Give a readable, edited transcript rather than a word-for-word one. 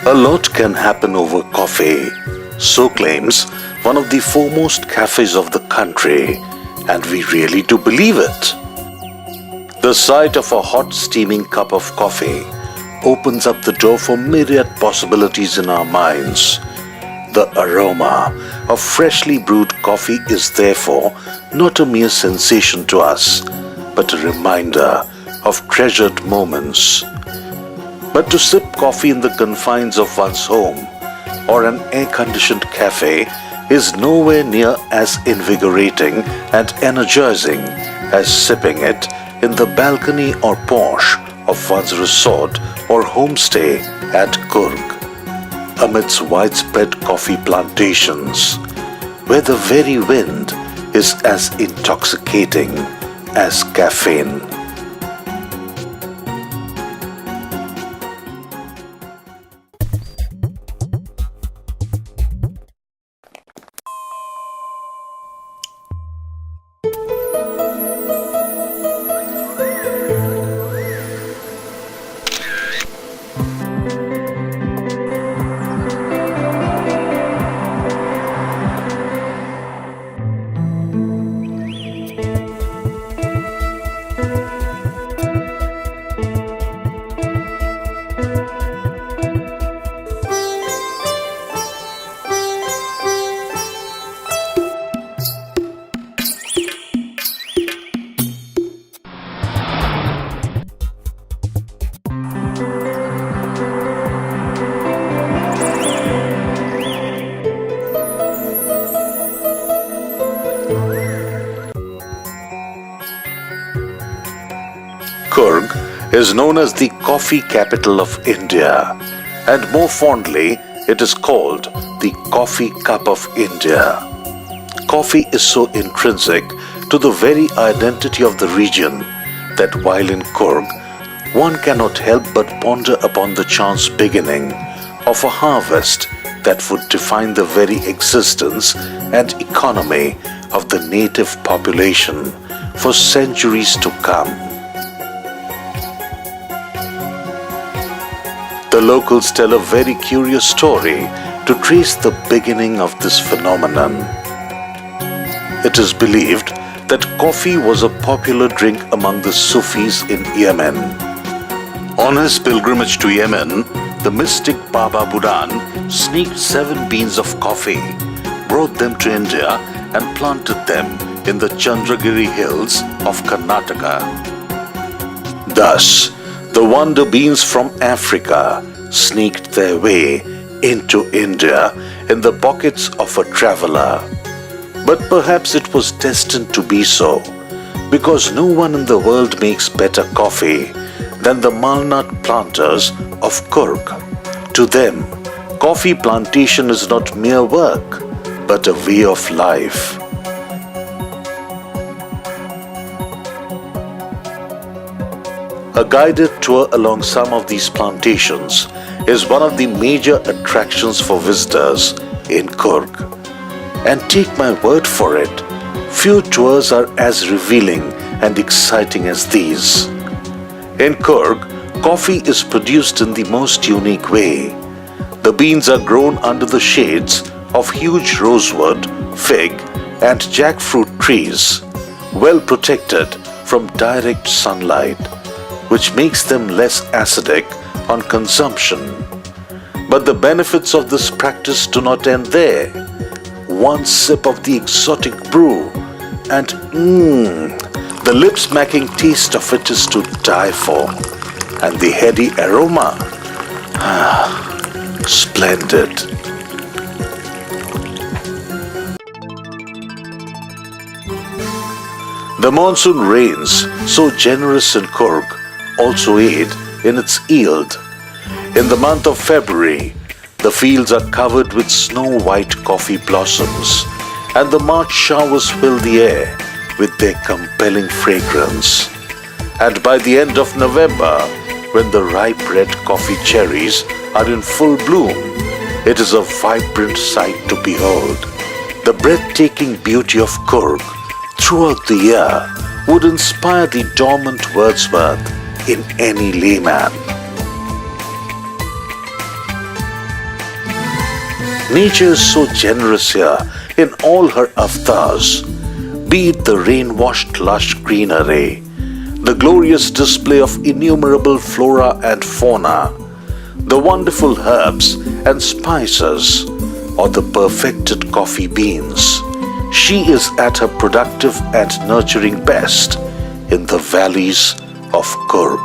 A lot can happen over coffee, so claims one of the foremost cafes of the country, and we really do believe it. The sight of a hot steaming cup of coffee opens up the door for myriad possibilities in our minds. The aroma of freshly brewed coffee is therefore not a mere sensation to us, but a reminder of treasured moments. But to sip coffee in the confines of one's home or an air-conditioned cafe is nowhere near as invigorating and energizing as sipping it in the balcony or porch of one's resort or homestay at Coorg, amidst widespread coffee plantations, where the very wind is as intoxicating as caffeine. Coorg is known as the coffee capital of India, and more fondly it is called the coffee cup of India. Coffee is so intrinsic to the very identity of the region that while in Coorg, one cannot help but ponder upon the chance beginning of a harvest that would define the very existence and economy of the native population for centuries to come. The locals tell a very curious story to trace the beginning of this phenomenon. It is believed that coffee was a popular drink among the Sufis in Yemen. On his pilgrimage to Yemen, the mystic Baba Budan sneaked 7 beans of coffee, brought them to India and planted them in the Chandragiri hills of Karnataka. Thus, the wonder beans from Africa sneaked their way into India in the pockets of a traveler. But perhaps it was destined to be so, because no one in the world makes better coffee than the malnut planters of Coorg. To them, coffee plantation is not mere work, but a way of life. A guided tour along some of these plantations is one of the major attractions for visitors in Coorg. And take my word for it, few tours are as revealing and exciting as these. In Coorg, coffee is produced in the most unique way. The beans are grown under the shades of huge rosewood, fig, and jackfruit trees, well protected from direct sunlight, which makes them less acidic on consumption. But the benefits of this practice do not end there. One sip of the exotic brew and the lip-smacking taste of it is to die for. And the heady aroma, splendid. The monsoon rains, so generous in Coorg, also aid in its yield. In the month of February, the fields are covered with snow-white coffee blossoms, and the March showers fill the air with their compelling fragrance. And by the end of November, when the ripe red coffee cherries are in full bloom, it is a vibrant sight to behold. The breathtaking beauty of Coorg throughout the year would inspire the dormant Wordsworth in any layman. Nature is so generous here in all her avatars, be it the rain-washed lush greenery, the glorious display of innumerable flora and fauna, the wonderful herbs and spices, or the perfected coffee beans. She is at her productive and nurturing best in the valleys of Coorg.